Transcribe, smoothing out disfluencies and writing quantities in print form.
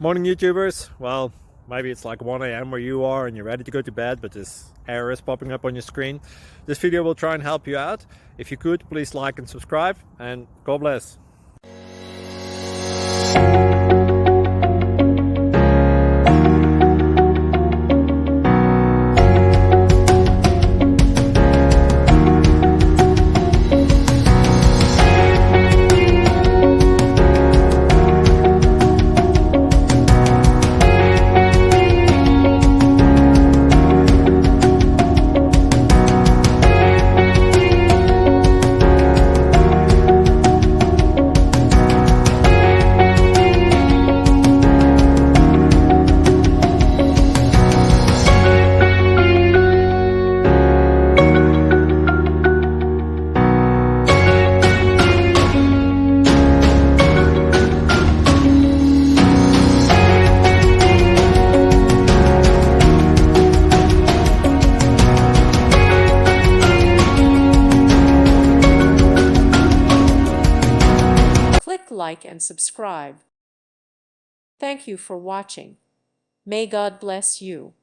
Morning YouTubers. Well, maybe it's like 1 a.m. where you are and you're ready to go to bed, but this error is popping up on your screen. This video will try and help you out. If you could, please like and subscribe, and God bless. Click like and subscribe. Thank you for watching. May God bless you.